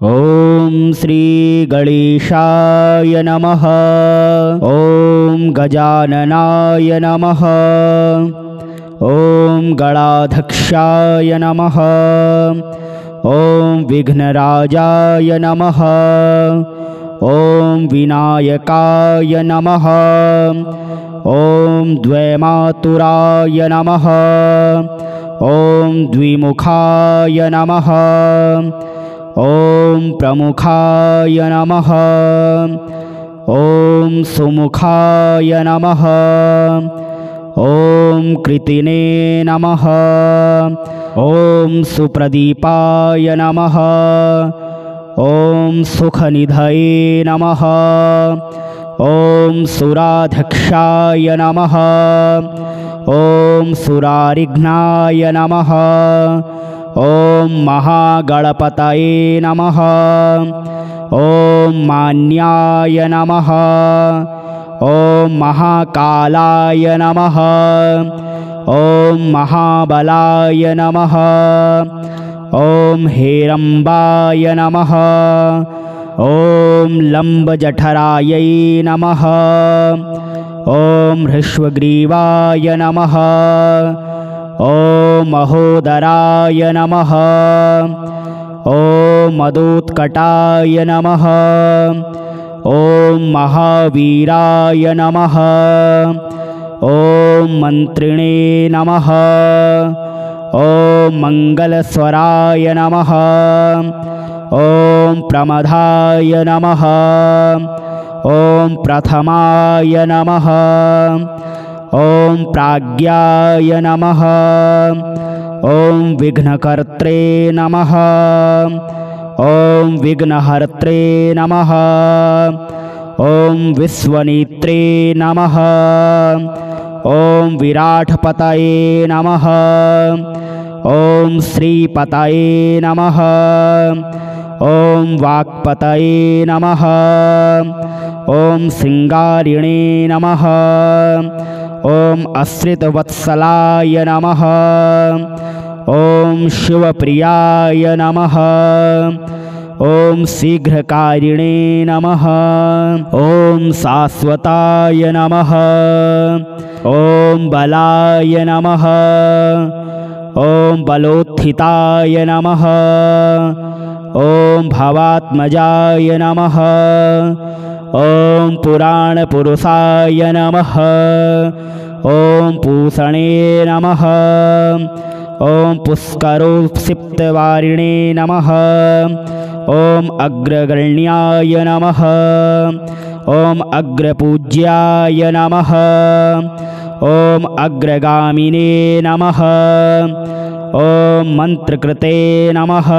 ॐ श्री गणेशाय नमः। ॐ गजाननाय नमः। ॐ गणाध्यक्षाय नमः। ॐ विघ्नराजाय नमः। ॐ विनायकाय नमः। ॐ द्वैमातुराय नमः। ॐ द्विमुखाय नमः। ॐ प्रमुखाय नमः। ॐ सुमुखाय नमः। ॐ कृतिने नमः। ॐ सुप्रदीपाय नमः। ॐ सुखनिधये नमः। ॐ सुराध्यक्षाय नमः। ॐ सुरारिघ्नाय नमः। ॐ महागणपतये नमः। ॐ मान्याय नमः। ॐ महाकालाय नमः। ॐ महाबलाय नमः। ॐ हेरम्बाय नमः। ॐ लम्बजठरायै नमः। ॐ हृष्वग्रीवाय नमः। ॐ महोदराय नमः। ॐ मदोत्कटाय नमः। ॐ महावीराय नमः। ॐ मन्त्रिणे नमः। ॐ मङ्गलस्वराय नमः। ॐ प्रमदाय नमः। ॐ प्रथमाय नमः। ॐ प्राज्ञाय नमः। ॐ विघ्नकर्त्रे नमः। ॐ विघ्नहर्त्रे नमः। ॐ विश्वनेत्रे नमः। ॐ विराटपतये नमः। ॐ श्रीपतये नमः। ॐ वाक्पतये नमः। ॐ सिंगारिणे नमः। ॐ अश्रितवत्सलाय नमः। ॐ शिवप्रियाय नमः। ॐ शीघ्रकारिणे नमः। ॐ शाश्वताय नमः। ॐ बलाय नमः। ॐ बलोत्थिताय नमः। ॐ भवात्मजाय नमः। ॐ पुराणपुरुषाय नमः। ॐ पूषणे नमः। ॐ पुष्करोत्सिप्तवारिणे नमः। ॐ अग्रगण्याय नमः। ॐ अग्रपूज्याय नमः। ॐ अग्रगामिने नमः। ॐ मन्त्रकृते नमः।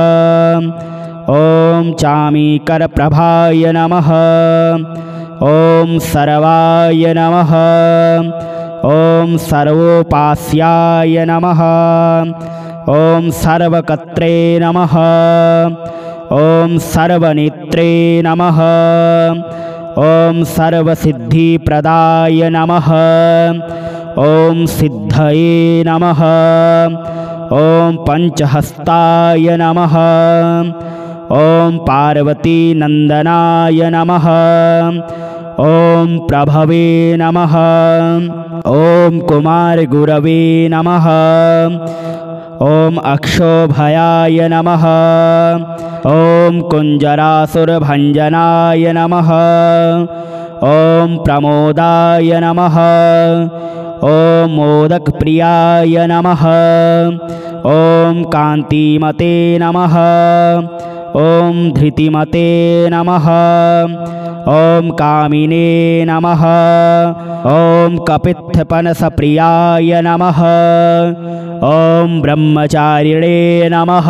ॐ चामीकरप्रभाय नमः। ॐ सर्वाय नमः। ॐ सर्वोपास्याय नमः। ॐ सर्वकर्त्रे नमः। ॐ सर्वनेत्रे नमः। ॐ सर्वसिद्धिप्रदाय नमः। ॐ सिद्धये नमः। ॐ पञ्चहस्ताय नमः। ॐ पार्वतीनन्दनाय नमः। ॐ प्रभवे नमः। ॐ कुमारगुरवे नमः। ॐ अक्षोभयाय नमः। ॐ कुञ्जरासुरभञ्जनाय नमः। ॐ प्रमोदाय नमः। ॐ मोदकप्रियाय नमः। ॐ कान्तिमते नमः। ॐ धृतिमते नमः। ॐ कामिने नमः। ॐ कपित्थपनसप्रियाय नमः। ॐ ब्रह्मचारिणे नमः।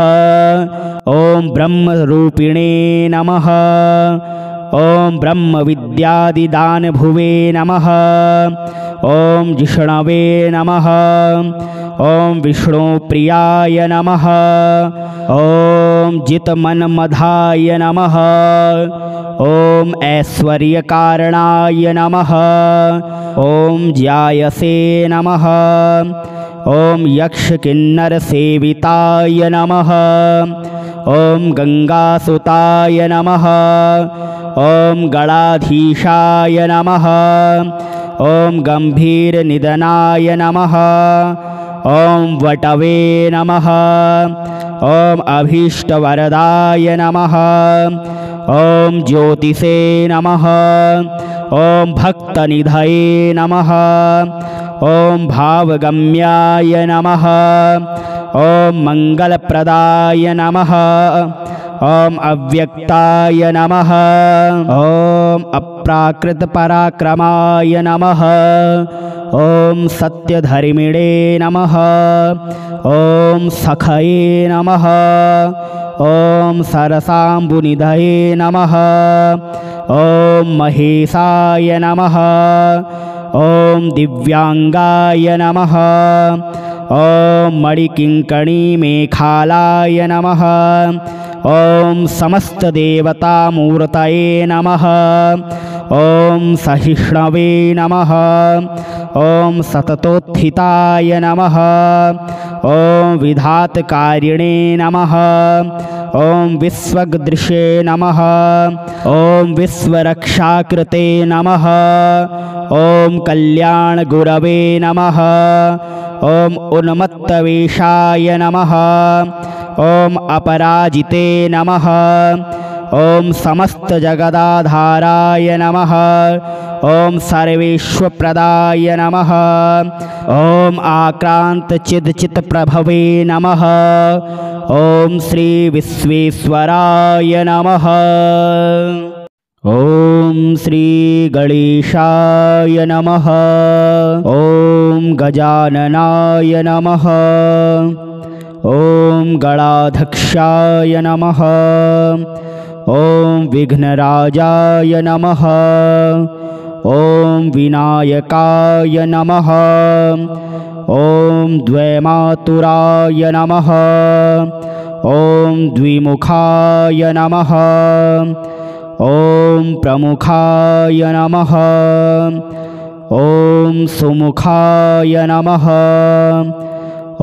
ॐ ब्रह्मरूपिणे नमः। ॐ ब्रह्मविद्यादिदानभुवे नमः। ॐ जिष्णवे नमः। ॐ विष्णुप्रियाय नमः। ॐ जितमन्मधाय नमः। ॐ ऐश्वर्यकारणाय नमः। ॐ ज्यायसे नमः। ॐ यक्षकिन्नरसेविताय नमः। ॐ गङ्गासुताय नमः। ॐ गणाधीशाय नमः। ॐ गम्भीरनिधनाय नमः। ॐ वटवे नमः। ॐ अभीष्टवरदाय नमः। ॐ ज्योतिषे नमः। ॐ भक्तनिधये नमः। ॐ भावगम्याय नमः। ॐ मङ्गलप्रदाय नमः। ॐ अव्यक्ताय नमः। ॐ अप्राकृतपराक्रमाय नमः। ॐ सत्यधर्मिणे नमः। ॐ सखये नमः। ॐ सरसाम्बुनिधये नमः। ॐ महेशाय नमः। ॐ दिव्यांगाय नमः। ॐ मणिकिङ्कणीमेखालाय नमः। ॐ समस्तदेवतामूर्तये नमः। ॐ सहिष्णवे नमः। ॐ सततोत्थिताय नमः। ॐ विधातकारिणे नमः। ॐ विश्वगदृशे नमः। ॐ विश्वरक्षाकृते नमः। ॐ कल्याणगुरवे नमः। ॐ उन्मत्तवेषाय नमः। ॐ अपराजिते नमः। ॐ समस्तजगदाधाराय नमः। ॐ सर्वेश्वप्रदाय नमः। ॐ आक्रान्तचिदचित्प्रभवे नमः। ॐ श्रीविश्वेश्वराय नमः। ॐ श्रीगणेशाय नमः। ॐ गजाननाय नमः। ॐ गणाध्यक्षाय नमः। ॐ विघ्नराजाय नमः। ॐ विनायकाय नमः। ॐ द्वैमातुराय नमः। ॐ द्विमुखाय नमः। ॐ प्रमुखाय नमः। ॐ सुमुखाय नमः।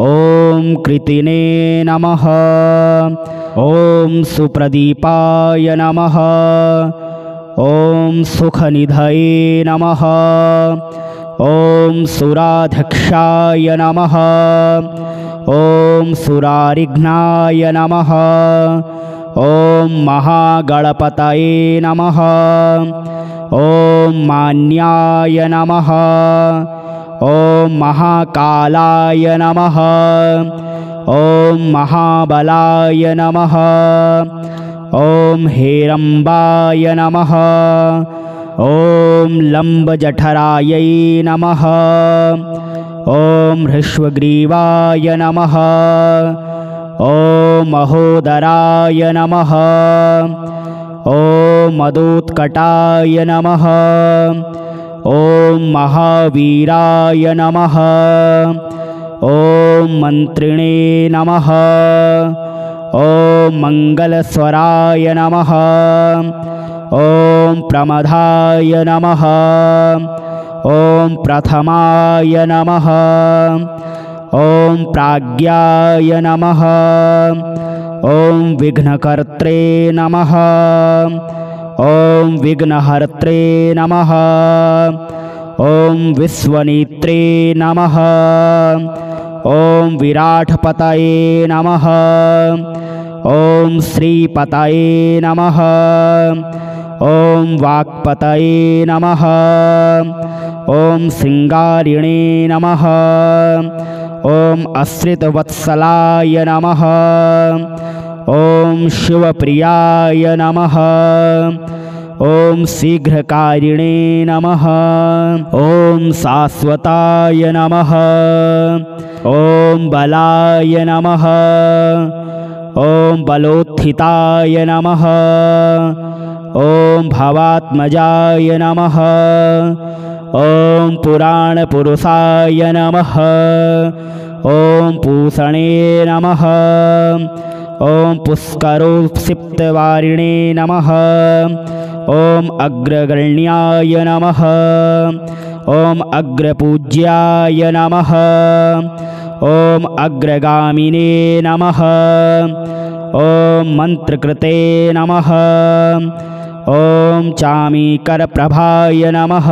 ॐ कृतिने नमः। ॐ सुप्रदीपाय नमः। ॐ सुखनिधये नमः। ॐ सुराध्यक्षाय नमः। ॐ सुरारिघ्नाय नमः। ॐ महागणपतये नमः। ॐ मान्याय नमः। ॐ महाकालाय नमः। ॐ महाबलाय नमः। ॐ हेरम्बाय नमः। ॐ लम्बजठरायै नमः। ॐ हृष्वग्रीवाय नमः। ॐ महोदराय नमः। ॐ मदोत्कटाय नमः। ॐ महावीराय नमः। ॐ मन्त्रिणे नमः। ॐ मङ्गलस्वराय नमः। ॐ प्रमदाय नमः। ॐ प्रथमाय नमः। ॐ प्राज्ञाय नमः। ॐ विघ्नकर्त्रे नमः। ॐ विघ्नहर्त्रे नमः। ॐ विश्वनेत्रे नमः। ॐ विराटपतये नमः। ॐ श्रीपतये नमः। ॐ वाक्पतये नमः। ॐ सिंगारिणे नमः। ॐ आश्रितवत्सलाय नमः। ॐ शिवप्रियाय नमः। ॐ शीघ्रकारिणे नमः। ॐ शाश्वताय नमः। ॐ बलाय नमः। ॐ बलोत्थिताय नमः। ॐ भवात्मजाय नमः। ॐ पुराणपुरुषाय नमः। ॐ पूषणे नमः। ॐ पुष्करोत्सिप्तवारिणे नमः। ॐ अग्रगण्याय नमः। ॐ अग्रपूज्याय नमः। ॐ अग्रगामिने नमः। ॐ मन्त्रकृते नमः। ॐ चामीकरप्रभाय नमः।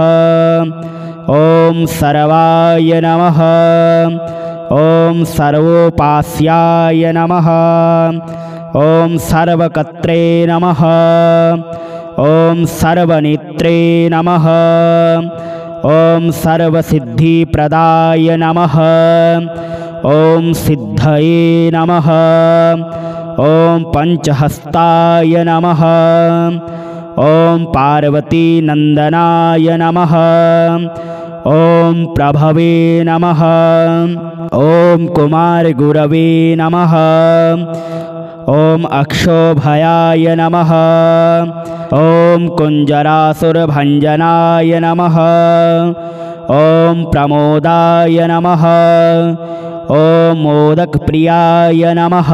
ॐ सर्वाय नमः। ॐ सर्वोपास्याय नमः। ॐ सर्वकर्त्रे नमः। ॐ सर्वनेत्रे नमः। ॐ सर्वसिद्धिप्रदाय नमः। ॐ सिद्धये नमः। ॐ पञ्चहस्ताय नमः। ॐ पार्वतीनन्दनाय नमः। ॐ प्रभवे नमः। ॐ कुमारगुरवे नमः। ॐ अक्षोभयाय नमः। ॐ कुञ्जरासुरभञ्जनाय नमः। ॐ प्रमोदाय नमः। ॐ मोदकप्रियाय नमः।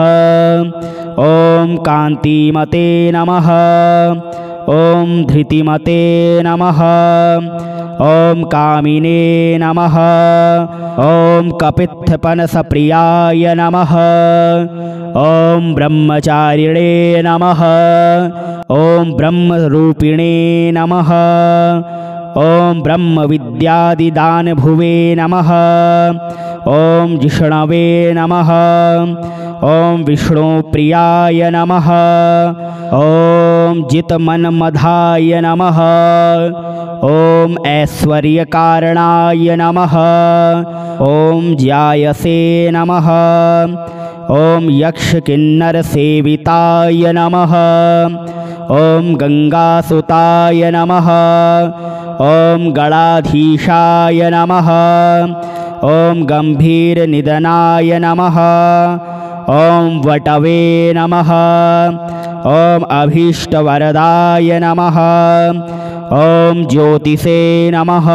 ॐ कान्तिमते नमः। ॐ धृतिमते नमः। ॐ कामिने नमः। ॐ कपित्थपनसप्रियाय नमः। ॐ ब्रह्मचारिणे नमः। ॐ ब्रह्मरूपिणे नमः। ॐ ब्रह्मविद्यादिदानभुवे नमः। ॐ जिष्णवे नमः। ॐ विष्णुप्रियाय नमः। ॐ जितमन्मधाय नमः। ॐ ऐश्वर्यकारणाय नमः। ॐ ज्यायसे नमः। ॐ यक्षकिन्नरसेविताय नमः। ॐ गंगासुताय नमः। ॐ गणाधीशाय नमः। ॐ गंभीरनिधनाय नमः। ॐ वटवे नमः। ॐ अभीष्टवरदाय नमः। ॐ ज्योतिषे नमः।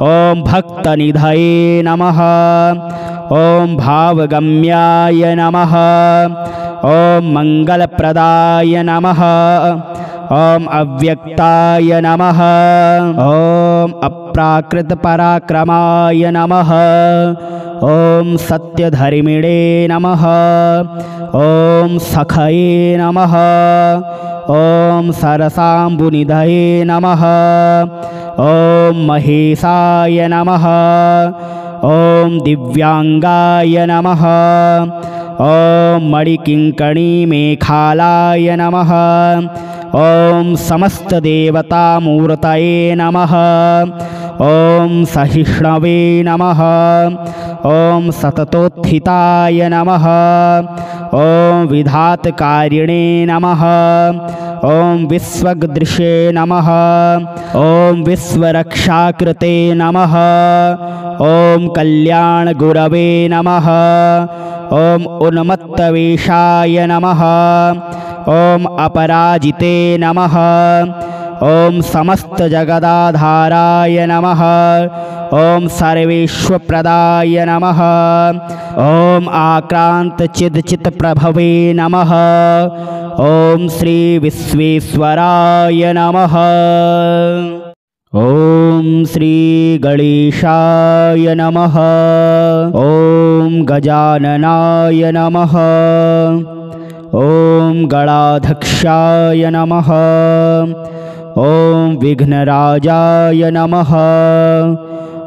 ॐ भक्तनिधये नमः। ॐ भावगम्याय नमः। ॐ मंगलप्रदाय नमः। ॐ अव्यक्ताय नमः। ॐ अप्राकृतपराक्रमाय नमः। ॐ सत्यधर्मिणे नमः। ॐ सखये नमः। ॐ सरसाम्बुनिधये नमः। ॐ महेशाय नमः। ॐ दिव्यांगाय नमः। ॐ मणिकिङ्कणीमेखालाय नमः। ॐ समस्तदेवतामूर्तये नमः। ॐ सहिष्णवे नमः। ॐ सततोत्थिताय नमः। ॐ विधातकारिणे नमः। ॐ विश्वगदृशे नमः। ॐ विश्वरक्षाकृते नमः। ॐ कल्याणगुरवे नमः। ॐ उन्मत्तवेषाय नमः। ॐ अपराजिते नमः। ॐ समस्तजगदाधाराय नमः। ॐ सर्वेश्वप्रदाय नमः। ॐ आक्रान्तचिदचित्प्रभवे नमः। ॐ श्रीविश्वेश्वराय नमः। ॐ श्रीगणेशाय नमः। ॐ गजाननाय नमः। ॐ गणाध्यक्षाय नमः। ॐ विघ्नराजाय नमः।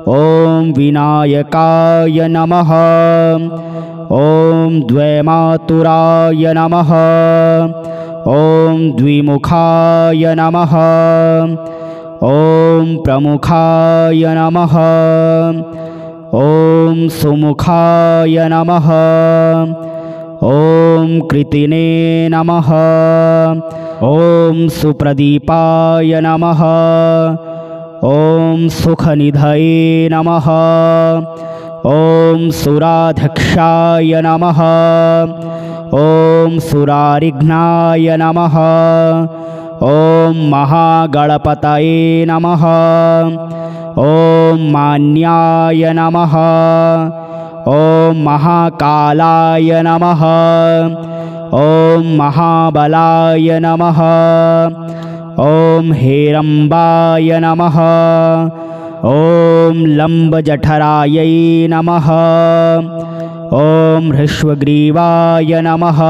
ॐ विनायकाय नमः। ॐ द्वैमातुराय नमः। ॐ द्विमुखाय नमः। ॐ प्रमुखाय नमः। ॐ सुमुखाय नमः। ॐ कृतिने नमः। ॐ सुप्रदीपाय नमः। ॐ सुखनिधये नमः। ॐ सुराध्यक्षाय नमः। ॐ सुरारिघ्नाय नमः। ॐ महागणपतये नमः। ॐ मान्याय नमः। ॐ महाकालाय नमः। ॐ महाबलाय नमः। ॐ हेरम्बाय नमः। ॐ लम्बजठरायै नमः। ॐ हृष्वग्रीवाय नमः।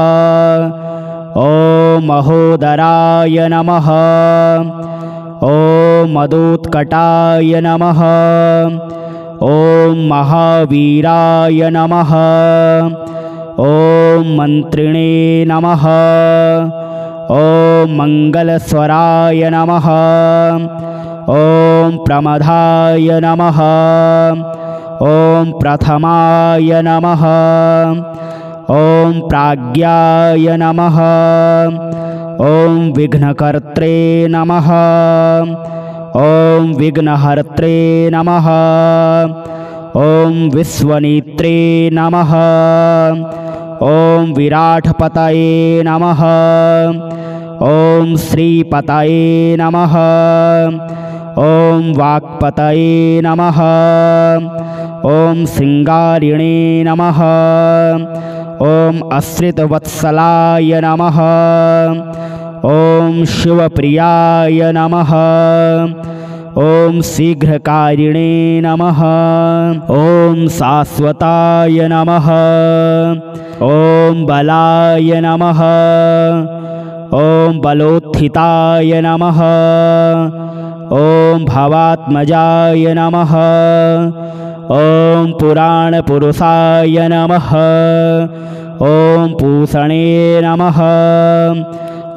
ॐ महोदराय नमः। ॐ मदोत्कटाय नमः। ॐ महावीराय नमः। ॐ मन्त्रिणे नमः। ॐ मङ्गलस्वराय नमः। ॐ प्रमदाय नमः। ॐ प्रथमाय नमः। ॐ प्राज्ञाय नमः। ॐ विघ्नकर्त्रे नमः। ॐ विघ्नहर्त्रे नमः। ॐ विश्वनेत्रे नमः। ॐ विराटपतये नमः। ॐ श्रीपतये नमः। ॐ वाक्पतये नमः। ॐ सिंगारिणे नमः। ॐ आश्रितवत्सलाय नमः। ॐ शिवप्रियाय नमः। ॐ शीघ्रकारिणे नमः। ॐ शाश्वताय नमः। ॐ बलाय नमः। ॐ बलोत्थिताय नमः। ॐ भवात्मजाय नमः। ॐ पुराणपुरुषाय नमः। ॐ पूषणे नमः।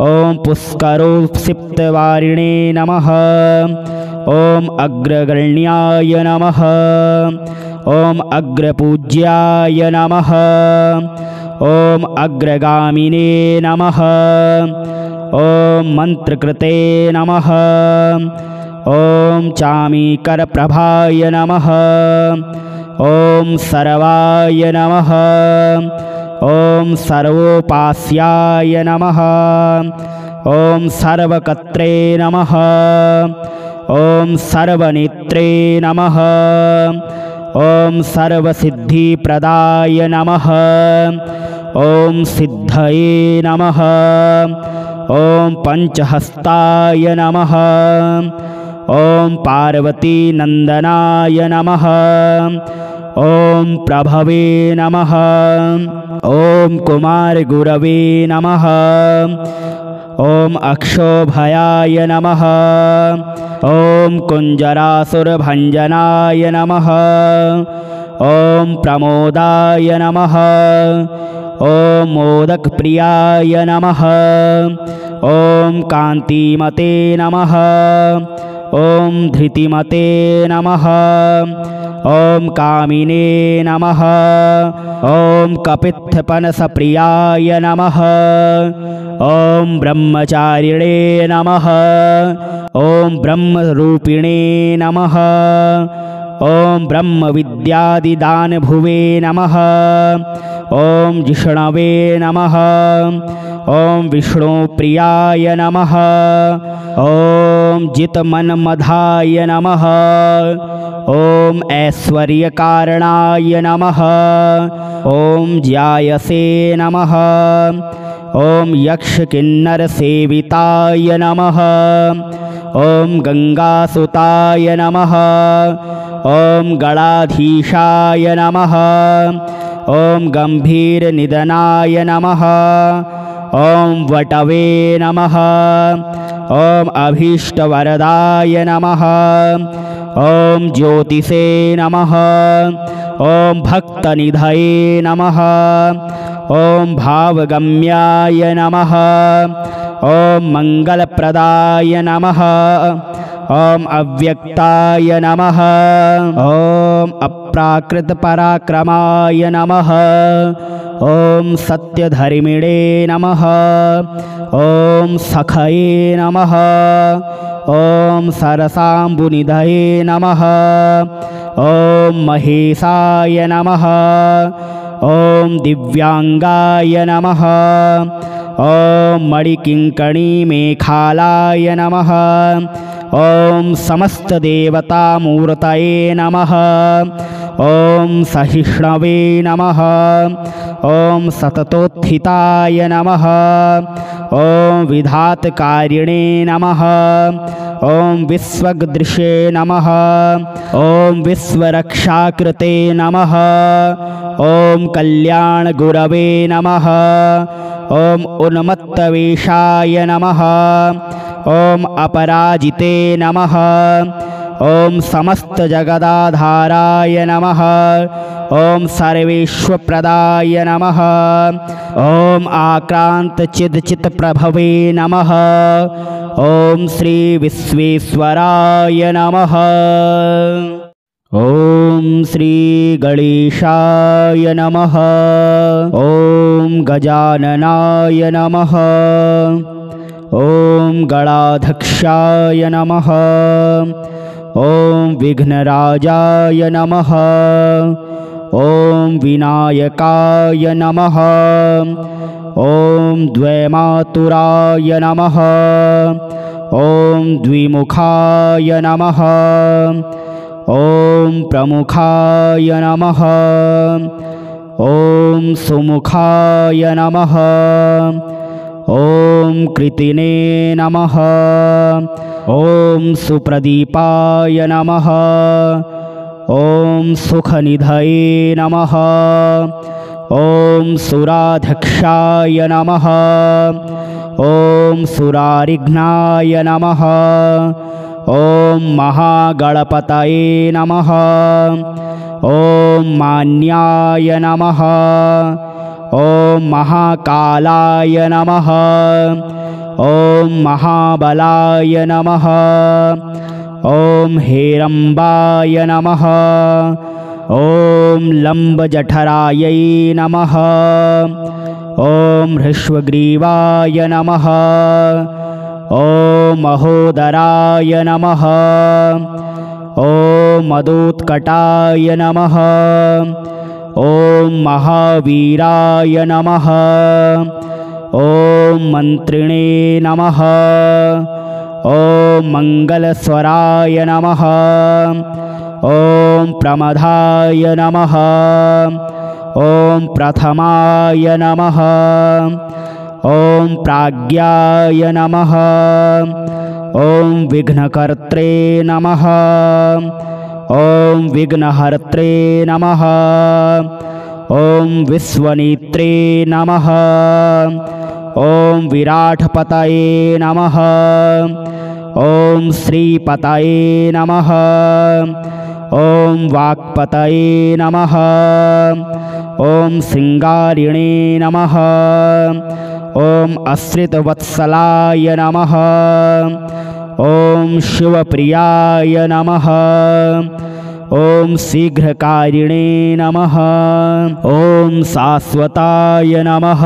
ॐ पुष्करोत्सिप्तवारिणे नमः। ॐ अग्रगण्याय नमः। ॐ अग्रपूज्याय नमः। ॐ अग्रगामिने नमः। ॐ मन्त्रकृते नमः। ॐ चामीकरप्रभाय नमः। ॐ सर्वाय नमः। ॐ सर्वोपास्याय नमः। ॐ सर्वकर्त्रे नमः। ॐ सर्वनेत्रे नमः। ॐ सर्वसिद्धिप्रदाय नमः। ॐ सिद्धये नमः। ॐ पंचहस्ताय नमः। ॐ पार्वतीनन्दनाय नमः। ॐ प्रभवे नमः। ॐ कुमारगुरवे नमः। ॐ अक्षोभयाय नमः। ॐ कुञ्जरासुरभञ्जनाय नमः। ॐ प्रमोदाय नमः। ॐ मोदकप्रियाय नमः। ॐ कान्तिमते नमः। ॐ धृतिमते नमः। ॐ कामिने नमः। ॐ कपित्थपनसप्रियाय नमः। ॐ ब्रह्मचारिणे नमः। ॐ ब्रह्मरूपिणे नमः। ॐ ब्रह्मविद्यादिदानभुवे नमः। ॐ जिष्णवे नमः। ॐ विष्णुप्रियाय नमः। ॐ जितमन्मधाय नमः। ॐ ऐश्वर्यकारणाय नमः। ॐ ज्यायसे नमः। ॐ यक्षकिन्नरसेविताय नमः। ॐ गंगासुताय नमः। ॐ गणाधीशाय नमः। ॐ गंभीरनिधनाय नमः। ॐ वटवे नमः। ॐ अभीष्टवरदाय नमः। ॐ ज्योतिषे नमः। ॐ भक्तनिधये नमः। ॐ भावगम्याय नमः। ॐ मंगलप्रदाय नमः। ॐ अव्यक्ताय नमः। ॐ अप्राकृतपराक्रमाय नमः। ॐ सत्यधर्मिणे नमः। ॐ सखये नमः। ॐ सरसाम्बुनिधये नमः। ॐ महेशाय नमः। ॐ दिव्यांगाय नमः। ॐ मणिकिङ्कणीमेखालाय नमः। ॐ समस्तदेवतामूर्तये नमः। ॐ सहिष्णवे नमः। ॐ सततोत्थिताय नमः। ॐ विधातकारिणे नमः। ॐ विश्वगदृशे नमः। ॐ विश्वरक्षाकृते नमः। ॐ कल्याणगुरवे नमः। ॐ उन्मत्तवेषाय नमः। ॐ अपराजिते नमः। ॐ समस्तजगदाधाराय नमः। ॐ सर्वेश्वप्रदाय नमः। ॐ आक्रान्तचिदचित्प्रभवे नमः। ॐ श्री विश्वेश्वराय नमः। ॐ श्री गणेशाय नमः। ॐ गजाननाय नमः। ॐ गणाध्यक्षाय नमः। ॐ विघ्नराजाय नमः। ॐ विनायकाय नमः। ॐ द्वैमातुराय नमः। ॐ द्विमुखाय नमः। ॐ प्रमुखाय नमः। ॐ सुमुखाय नमः। ॐ कृतिने नमः। ॐ सुप्रदीपाय नमः। ॐ सुखनिधये नमः। ॐ सुराध्यक्षाय नमः। ॐ सुरारिघ्नाय नमः। ॐ महागणपतये नमः। ॐ मान्याय नमः। ॐ महाकालाय नमः। ॐ महाबलाय नमः। ॐ हेरम्बाय नमः। ॐ लम्बजठरायै नमः। ॐ हृष्वग्रीवाय नमः। ॐ महोदराय नमः। ॐ मदोत्कटाय नमः। ॐ महावीराय नमः। ॐ मन्त्रिणे नमः। ॐ मङ्गलस्वराय नमः। ॐ प्रमदाय नमः। ॐ प्रथमाय नमः। ॐ प्राज्ञाय नमः। ॐ विघ्नकर्त्रे नमः। ॐ विघ्नहर्त्रे नमः। ॐ विश्वनेत्रे नमः। ॐ विराटपतये नमः। ॐ श्रीपतये नमः। ॐ वाक्पतये नमः। ॐ सिंगारिणे नमः। ॐ आश्रितवत्सलाय नमः। ॐ शिवप्रियाय नमः। ॐ शीघ्रकारिणे नमः। ॐ शाश्वताय नमः।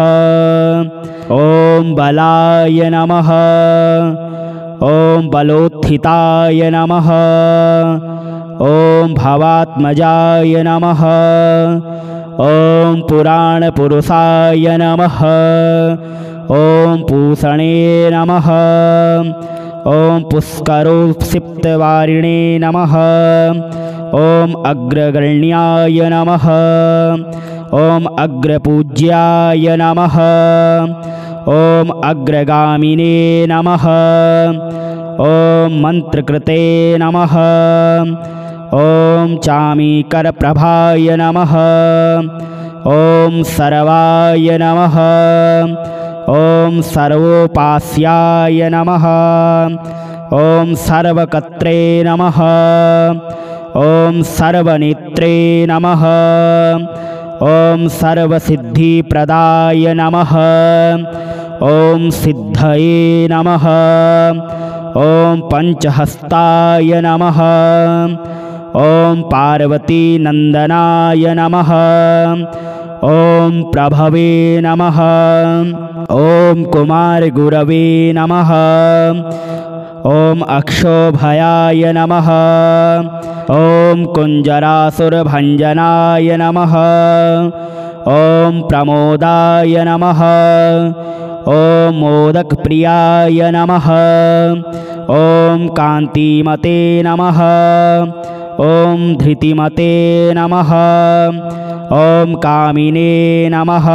ॐ बलाय नमः। ॐ बलोत्थिताय नमः। ॐ भवात्मजाय नमः। ॐ पुराणपुरुषाय नमः। ॐ पूषणे नमः। ॐ पुष्करोत्सिप्तवारिणे नमः। ॐ अग्रगण्याय नमः। ॐ अग्रपूज्याय नमः। ॐ अग्रगामिने नमः। ॐ मन्त्रकृते नमः। ॐ चामीकरप्रभाय नमः। ॐ सर्वाय नमः। ॐ सर्वोपास्याय नमः। ॐ सर्वकर्त्रे नमः। ॐ सर्वनेत्रे नमः। ॐ सर्वसिद्धिप्रदाय नमः। ॐ सिद्धये नमः। ॐ पंचहस्ताय नमः। ॐ पार्वतीनन्दनाय नमः। ॐ प्रभवे नमः। ॐ कुमारगुरवे नमः। ॐ अक्षोभयाय नमः। ॐ कुञ्जरासुरभञ्जनाय नमः। ॐ प्रमोदाय नमः। ॐ मोदकप्रियाय नमः। ॐ कान्तिमते नमः। ॐ धृतिमते नमः। ॐ कामिने नमः।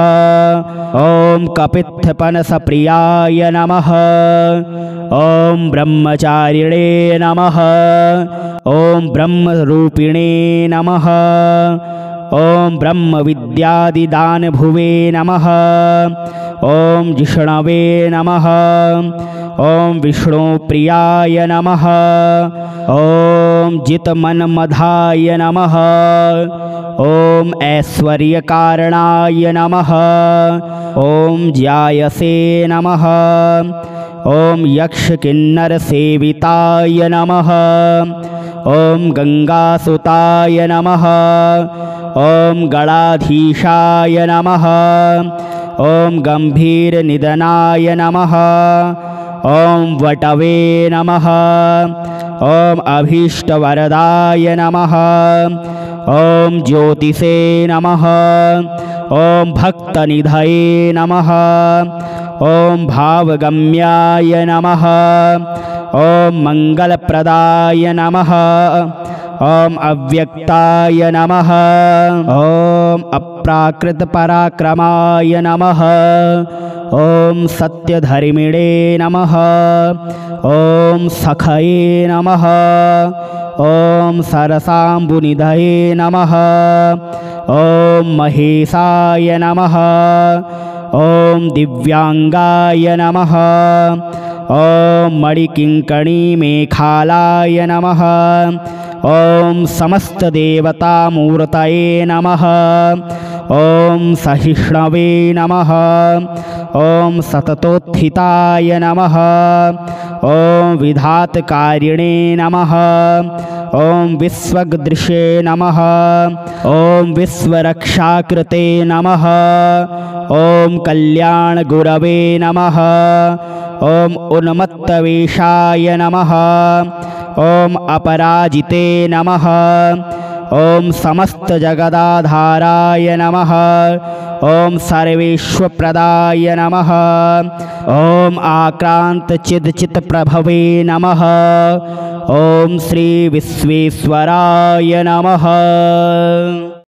ॐ कपित्थपनसप्रियाय नमः। ॐ ब्रह्मचारिणे नमः। ॐ ब्रह्मरूपिणे नमः। ॐ ब्रह्मविद्यादिदानभुवे नमः। ॐ जिष्णवे नमः। ॐ विष्णुप्रियाय नमः। ॐ जितमन्मधाय नमः। ॐ ऐश्वर्यकारणाय नमः। ॐ ज्यायसे नमः। ॐ यक्षकिन्नरसेविताय नमः। ॐ गङ्गासुताय नमः। ॐ गणाधीशाय नमः। ॐ गम्भीरनिधनाय नमः। ॐ वटवे नमः। ॐ अभीष्टवरदाय नमः। ॐ ज्योतिषे नमः। ॐ भक्तनिधये नमः। ॐ भावगम्याय नमः। ॐ मङ्गलप्रदाय नमः। ॐ अव्यक्ताय नमः। ॐ अप्राकृतपराक्रमाय नमः। ॐ सत्यधर्मिणे नमः। ॐ सखये नमः। ॐ सरसाम्बुनिधये नमः। ॐ महेशाय नमः। ॐ दिव्यांगाय नमः। ॐ मणिकिङ्कणीमेखालाय नमः। ॐ समस्तदेवतामूर्तये नमः। ॐ सहिष्णवे नमः। ॐ सततोत्थिताय नमः। ॐ विधातकारिणे नमः। ॐ विश्वगदृशे नमः। ॐ विश्वरक्षाकृते नमः। ॐ कल्याणगुरवे नमः। ॐ उन्मत्तवेषाय नमः। ॐ अपराजिते नमः। ॐ समस्तजगदाधाराय नमः। ॐ सर्वेश्वप्रदाय नमः। ॐ आक्रान्तचिदचित्प्रभवे नमः। ॐ श्रीविश्वेश्वराय नमः।